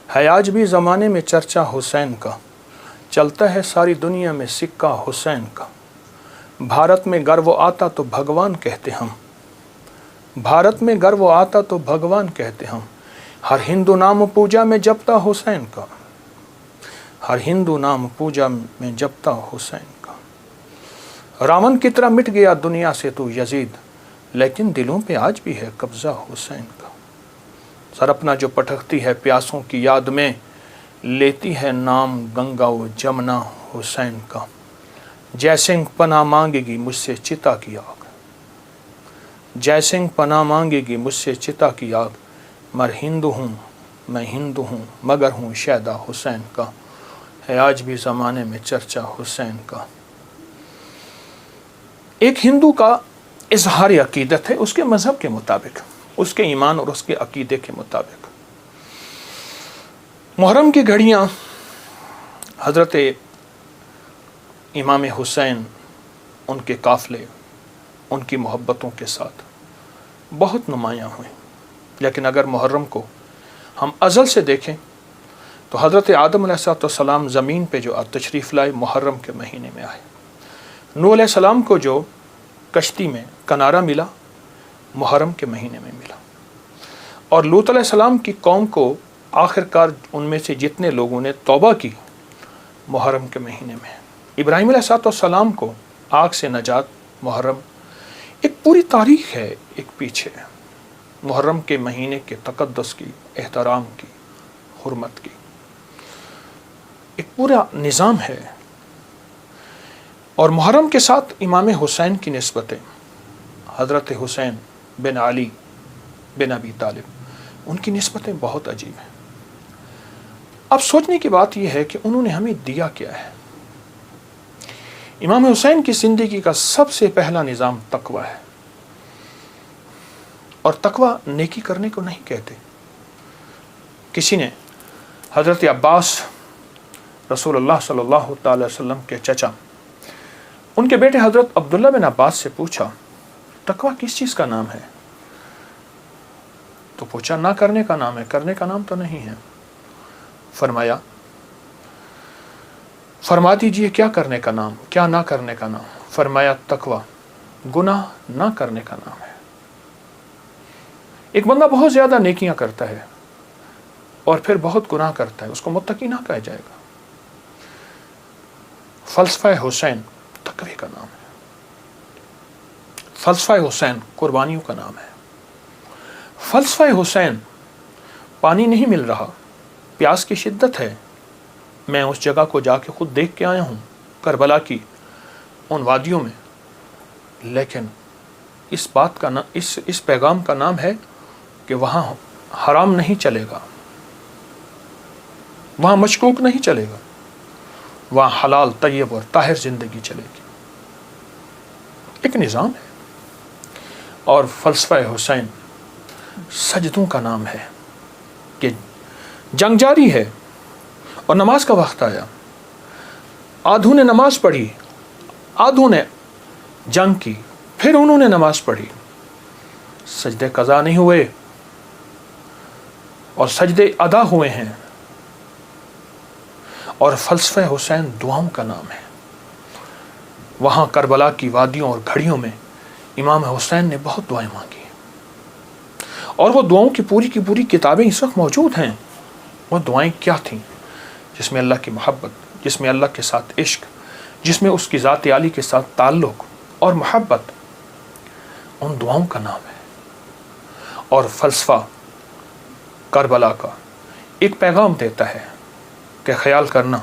ہے آج بھی زمانے میں چرچا حسین کا، چلتا ہے ساری دنیا میں سکہ حسین کا۔ بھارت میں گر وہ آتا تو بھگوان کہتے ہم، بھارت میں گر وہ آتا تو بھگوان کہتے ہم۔ ہر ہندو نام پوجا میں جپتا حسین کا، ہر ہندو نام پوجا میں جپتا حسین کا۔ راون کی طرح مٹ گیا دنیا سے تو یزید، لیکن دلوں پہ آج بھی ہے قبضہ حسین کا۔ سر اپنا جو پٹکتی ہے پیاسوں کی یاد میں، لیتی ہے نام گنگا و جمنا حسین کا۔ جے سنگھ پناہ مانگے گی مجھ سے چتا کی آگ، جے سنگھ پناہ مانگے گی مجھ سے چتا کی آگ۔ مر ہندو ہوں میں ہندو ہوں مگر ہوں شیدا حسین کا، ہے آج بھی زمانے میں چرچا حسین کا۔ ایک ہندو کا اظہار عقیدت ہے اس کے مذہب کے مطابق، اس کے ایمان اور اس کے عقیدے کے مطابق۔ محرم کی گھڑیاں حضرت امام حسین، ان کے قافلے، ان کی محبتوں کے ساتھ بہت نمایاں ہوئیں۔ لیکن اگر محرم کو ہم ازل سے دیکھیں تو حضرت آدم علیہ السلام زمین پہ جو تشریف لائے محرم کے مہینے میں آئے۔ نوح علیہ السلام کو جو کشتی میں کنارہ ملا محرم کے مہینے میں ملا، اور لوط علیہ السلام کی قوم کو آخر کار ان میں سے جتنے لوگوں نے توبہ کی محرم کے مہینے میں، ابراہیم علیہ السلام کو آگ سے نجات محرم۔ ایک پوری تاریخ ہے ایک پیچھے محرم کے مہینے کے تقدس کی، احترام کی، حرمت کی، ایک پورا نظام ہے۔ اور محرم کے ساتھ امام حسین کی نسبتیں، حضرت حسین بن علی بن ابی طالب، ان کی نسبتیں بہت عجیب ہیں۔ اب سوچنے کی بات یہ ہے کہ انہوں نے ہمیں دیا کیا ہے۔ امام حسین کی زندگی کا سب سے پہلا نظام تقوی ہے، اور تقوی نیکی کرنے کو نہیں کہتے۔ کسی نے حضرت عباس رسول اللہ صلی اللہ تعالی وسلم کے چچا، ان کے بیٹے حضرت عبداللہ بن عباس سے پوچھا تقوی کس چیز کا نام ہے؟ تو پوچھا نہ کرنے کا نام ہے، کرنے کا نام تو نہیں ہے۔ فرما دیجئے کیا کرنے کا نام، کیا نہ کرنے کا نام؟ فرمایا تقوی گناہ نہ کرنے کا نام ہے۔ ایک بندہ بہت زیادہ نیکیاں کرتا ہے اور پھر بہت گناہ کرتا ہے، اس کو متقی نہ کہا جائے گا۔ فلسفہ حسین تقوی کا نام ہے، فلسفہ حسین قربانیوں کا نام ہے۔ فلسفہ حسین پانی نہیں مل رہا، پیاس کی شدت ہے، میں اس جگہ کو جا کے خود دیکھ کے آیا ہوں، کربلا کی ان وادیوں میں، لیکن اس بات کا اس پیغام کا نام ہے کہ وہاں حرام نہیں چلے گا، وہاں مشکوک نہیں چلے گا، وہاں حلال طیب اور طاہر زندگی چلے گی۔ ایک نظام ہے۔ اور فلسفہ حسین سجدوں کا نام ہے کہ جنگ جاری ہے اور نماز کا وقت آیا، آدھوں نے نماز پڑھی، آدھوں نے جنگ کی، پھر انہوں نے نماز پڑھی، سجدے قضا نہیں ہوئے اور سجدے ادا ہوئے ہیں۔ اور فلسفہ حسین دعاؤں کا نام ہے۔ وہاں کربلا کی وادیوں اور گھڑیوں میں امام حسین نے بہت دعائیں مانگی، اور وہ دعاؤں کی پوری کتابیں اس وقت موجود ہیں۔ وہ دعائیں کیا تھیں؟ جس میں اللہ کی محبت، جس میں اللہ کے ساتھ عشق، جس میں اس کی ذات عالی کے ساتھ تعلق اور محبت، ان دعاؤں کا نام ہے۔ اور فلسفہ کربلا کا ایک پیغام دیتا ہے کہ خیال کرنا،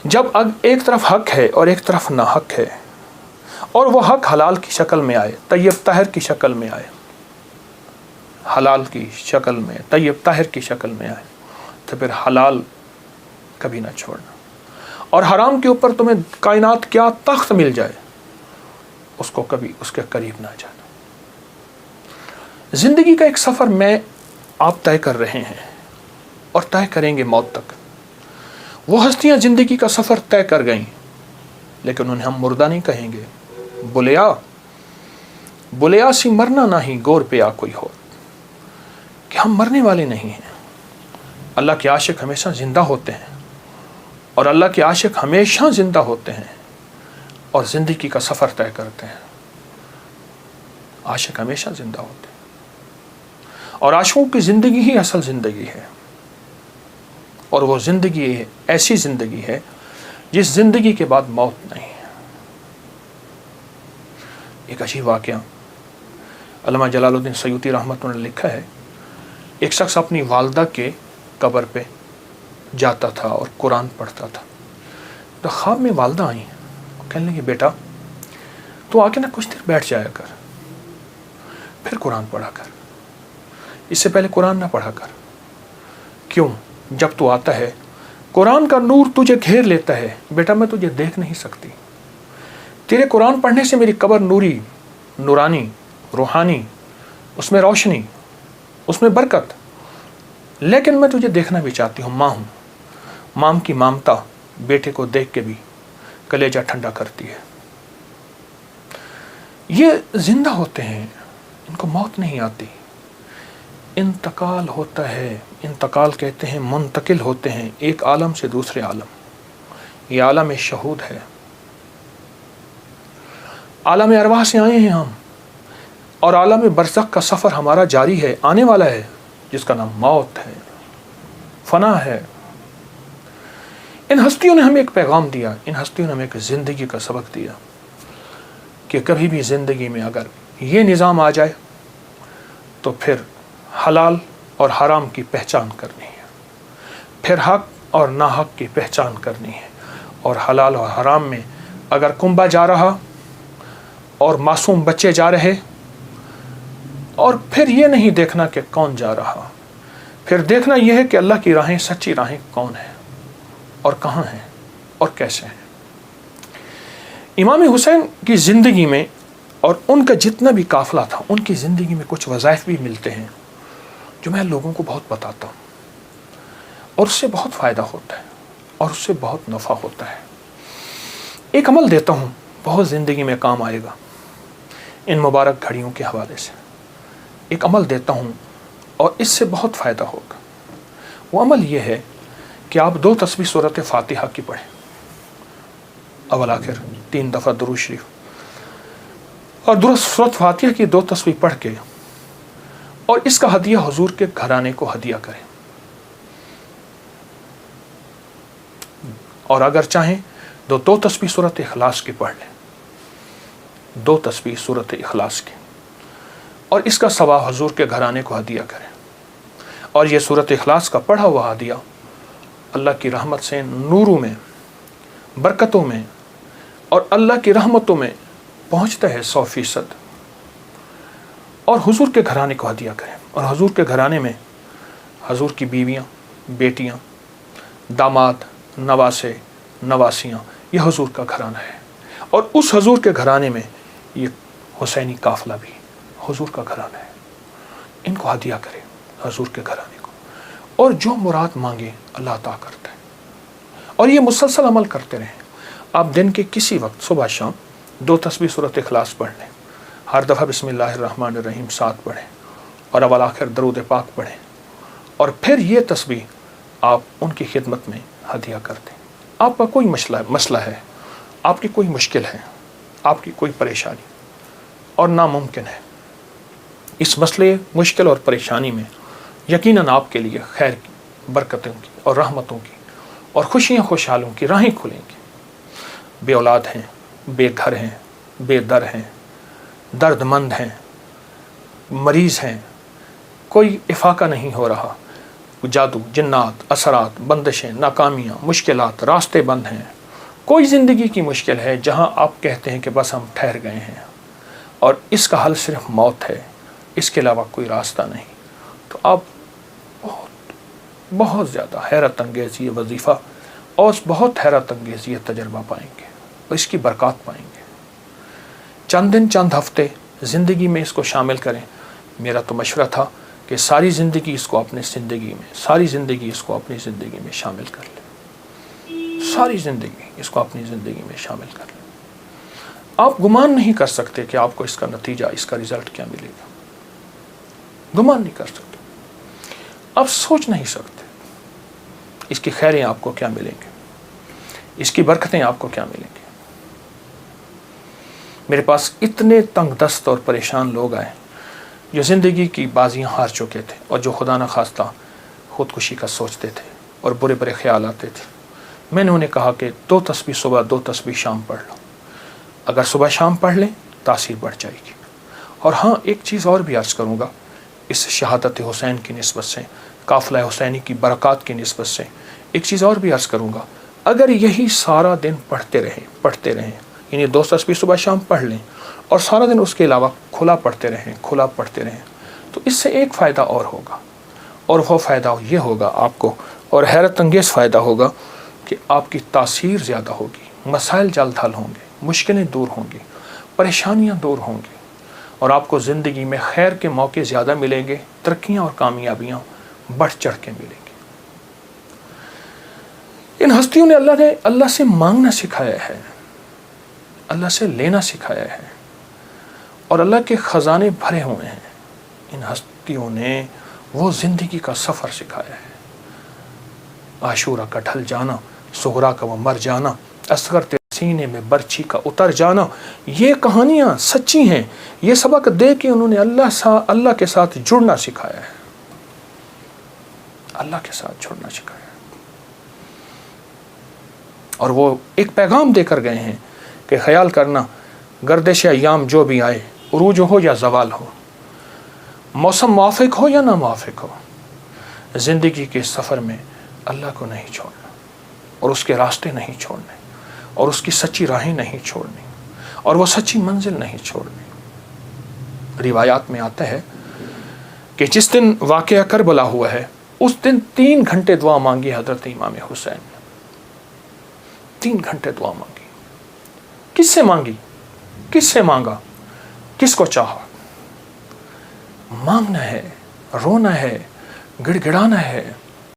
جب ایک طرف حق ہے اور ایک طرف ناحق ہے، اور وہ حق حلال کی شکل میں آئے، طیب طاہر کی شکل میں آئے، حلال کی شکل میں، طیب طاہر کی شکل میں آئے، تو پھر حلال کبھی نہ چھوڑنا، اور حرام کے اوپر تمہیں کائنات کیا تخت مل جائے، اس کو کبھی اس کے قریب نہ جانا۔ زندگی کا ایک سفر میں آپ طے کر رہے ہیں اور طے کریں گے موت تک۔ وہ ہستیاں زندگی کا سفر طے کر گئیں، لیکن انہیں ہم مردہ نہیں کہیں گے۔ بلیا سی مرنا نہیں گور پہ آ کوئی ہو، کہ ہم مرنے والے نہیں ہیں، اللہ کے عاشق ہمیشہ زندہ ہوتے ہیں، اور اللہ کے عاشق ہمیشہ زندہ ہوتے ہیں اور زندگی کا سفر طے کرتے ہیں۔ عاشق ہمیشہ زندہ ہوتے ہیں، اور عاشقوں کی زندگی ہی اصل زندگی ہے، اور وہ زندگی ایسی زندگی ہے جس زندگی کے بعد موت نہیں ہے۔ ایک عجیب واقعہ علامہ جلال الدین سیوطی رحمۃ اللہ نے لکھا ہے، ایک شخص اپنی والدہ کے قبر پہ جاتا تھا اور قرآن پڑھتا تھا، تو خواب میں والدہ آئیں، کہنے لگی بیٹا تو آ کے نا کچھ دیر بیٹھ جایا کر، پھر قرآن پڑھا کر، اس سے پہلے قرآن نہ پڑھا کر۔ کیوں؟ جب تو آتا ہے قرآن کا نور تجھے گھیر لیتا ہے، بیٹا میں تجھے دیکھ نہیں سکتی، تیرے قرآن پڑھنے سے میری قبر نوری، نورانی، روحانی، اس میں روشنی، اس میں برکت، لیکن میں تجھے دیکھنا بھی چاہتی ہوں، ماں ہوں، ماں کی مامتا بیٹے کو دیکھ کے بھی کلیجہ ٹھنڈا کرتی ہے۔ یہ زندہ ہوتے ہیں، ان کو موت نہیں آتی، انتقال ہوتا ہے، انتقال کہتے ہیں منتقل ہوتے ہیں ایک عالم سے دوسرے عالم، یہ عالم شہود ہے، عالم ارواح سے آئے ہیں ہم، اور عالم برزخ کا سفر ہمارا جاری ہے، آنے والا ہے، جس کا نام موت ہے، فنا ہے۔ ان ہستیوں نے ہمیں ایک پیغام دیا، ان ہستیوں نے ہمیں ایک زندگی کا سبق دیا کہ کبھی بھی زندگی میں اگر یہ نظام آ جائے تو پھر حلال اور حرام کی پہچان کرنی ہے، پھر حق اور ناحق کی پہچان کرنی ہے، اور حلال اور حرام میں اگر کنبا جا رہا اور معصوم بچے جا رہے، اور پھر یہ نہیں دیکھنا کہ کون جا رہا، پھر دیکھنا یہ ہے کہ اللہ کی راہیں، سچی راہیں کون ہیں اور کہاں ہیں اور کیسے ہیں۔ امام حسین کی زندگی میں اور ان کا جتنا بھی قافلہ تھا، ان کی زندگی میں کچھ وظائف بھی ملتے ہیں جو میں لوگوں کو بہت بتاتا ہوں، اور اس سے بہت فائدہ ہوتا ہے اور اس سے بہت نفع ہوتا ہے۔ ایک عمل دیتا ہوں، بہت زندگی میں کام آئے گا، ان مبارک گھڑیوں کے حوالے سے ایک عمل دیتا ہوں اور اس سے بہت فائدہ ہوگا۔ وہ عمل یہ ہے کہ آپ 2 تسبیح سورۃ فاتحہ کی پڑھیں، اول آخر 3 دفعہ درود شریف، اور سورۃ فاتحہ کی 2 تسبیح پڑھ کے اور اس کا ہدیہ حضور کے گھرانے کو ہدیہ کریں، اور اگر چاہیں تو 2 تسبیح سورۃ اخلاص کی پڑھ لیں، 2 تسبیح سورۃ اخلاص کی، اور اس کا ثواب حضور کے گھرانے کو ہدیہ کریں۔ اور یہ سورۃ اخلاص کا پڑھا ہوا ہدیہ اللہ کی رحمت سے نوروں میں، برکتوں میں اور اللہ کی رحمتوں میں پہنچتا ہے 100%، اور حضور کے گھرانے کو ہدیہ کریں۔ اور حضور کے گھرانے میں حضور کی بیویاں، بیٹیاں، داماد، نواسے، نواسیاں، یہ حضور کا گھرانہ ہے، اور اس حضور کے گھرانے میں یہ حسینی قافلہ بھی حضور کا گھرانہ ہے۔ ان کو ہدیہ کریں حضور کے گھرانے کو، اور جو مراد مانگے اللہ عطا کرتا ہے، اور یہ مسلسل عمل کرتے رہیں۔ آپ دن کے کسی وقت صبح شام 2 تسبیح سورۃ اخلاص پڑھ لیں، ہر دفعہ بسم اللہ الرحمن الرحیم 7 پڑھیں، اور اول آخر درود پاک پڑھیں، اور پھر یہ تسبیح آپ ان کی خدمت میں ہدیہ کر دیں۔ آپ کا کوئی مسئلہ ہے، آپ کی کوئی مشکل ہے، آپ کی کوئی پریشانی اور ناممکن ہے، اس مسئلے، مشکل اور پریشانی میں یقیناً آپ کے لیے خیر کی، برکتوں کی اور رحمتوں کی اور خوشیاں خوشحالوں کی راہیں کھلیں گی۔ بے اولاد ہیں، بے گھر ہیں، بے در ہیں، درد مند ہیں، مریض ہیں، کوئی افاقہ نہیں ہو رہا، جادو، جنات، اثرات، بندشیں، ناکامیاں، مشکلات، راستے بند ہیں، کوئی زندگی کی مشکل ہے جہاں آپ کہتے ہیں کہ بس ہم ٹھہر گئے ہیں اور اس کا حل صرف موت ہے، اس کے علاوہ کوئی راستہ نہیں، تو آپ بہت زیادہ حیرت انگیز یہ وظیفہ اور بہت حیرت انگیز یہ تجربہ پائیں گے اور اس کی برکات پائیں گے۔ چند دن، چند ہفتے زندگی میں اس کو شامل کریں۔ میرا تو مشورہ تھا کہ ساری زندگی اس کو اپنی زندگی میں، ساری زندگی اس کو اپنی زندگی میں شامل کر لیں، ساری زندگی اس کو اپنی زندگی میں شامل کر لیں۔ آپ گمان نہیں کر سکتے کہ آپ کو اس کا نتیجہ، اس کا رزلٹ کیا ملے گا، گمان نہیں کر سکتے، آپ سوچ نہیں سکتے۔ اس کی خیریں آپ کو کیا ملیں گے، اس کی برکتیں آپ کو کیا ملیں گی۔ میرے پاس اتنے تنگ دست اور پریشان لوگ آئے جو زندگی کی بازیاں ہار چکے تھے اور جو خدا نہ خواستہ خودکشی کا سوچتے تھے اور برے برے خیال آتے تھے۔ میں نے انہیں کہا کہ 2 تسبیح صبح 2 تسبیح شام پڑھ لو، اگر صبح شام پڑھ لیں تاثیر بڑھ جائے گی۔ اور ہاں ایک چیز اور بھی عرض کروں گا اس شہادت حسین کی نسبت سے، قافلہ حسینی کی برکات کی نسبت سے ایک چیز اور بھی عرض کروں گا، اگر یہی سارا دن پڑھتے رہیں یعنی 2 تسبیح صبح شام پڑھ لیں اور سارا دن اس کے علاوہ کھلا پڑھتے رہیں تو اس سے ایک فائدہ اور ہوگا، اور وہ فائدہ یہ ہوگا آپ کو، اور حیرت انگیز فائدہ ہوگا کہ آپ کی تاثیر زیادہ ہوگی، مسائل جلد حل ہوں گے، مشکلیں دور ہوں گی، پریشانیاں دور ہوں گی، اور آپ کو زندگی میں خیر کے موقع زیادہ ملیں گے، ترقیاں اور کامیابیاں بڑھ چڑھ کے ملیں گی۔ ان ہستیوں نے اللہ سے مانگنا سکھایا ہے، اللہ سے لینا سکھایا ہے، اور اللہ کے خزانے بھرے ہوئے ہیں۔ ان ہستیوں نے وہ زندگی کا سفر سکھایا ہے، عاشورہ کا ڈھل جانا، سہرا کا وہ مر جانا، اصغر تیرے سینے میں برچھی کا اتر جانا، یہ کہانیاں سچی ہیں۔ یہ سبق دے کے انہوں نے اللہ کے ساتھ جڑنا سکھایا ہے، اللہ کے ساتھ جڑنا سکھایا ہے، اور وہ ایک پیغام دے کر گئے ہیں کہ خیال کرنا گردش ایام جو بھی آئے، عروج ہو یا زوال ہو، موسم موافق ہو یا نہ موافق ہو، زندگی کے سفر میں اللہ کو نہیں چھوڑنا، اور اس کے راستے نہیں چھوڑنے، اور اس کی سچی راہیں نہیں چھوڑنی، اور وہ سچی منزل نہیں چھوڑنی۔ روایات میں آتا ہے کہ جس دن واقعہ کربلا ہوا ہے اس دن 3 گھنٹے دعا مانگی حضرت امام حسین نے، 3 گھنٹے دعا مانگی۔ کس سے مانگی؟ کس سے مانگا؟ کس کو چاہا؟ مانگنا ہے، رونا ہے، گڑ گڑانا ہے،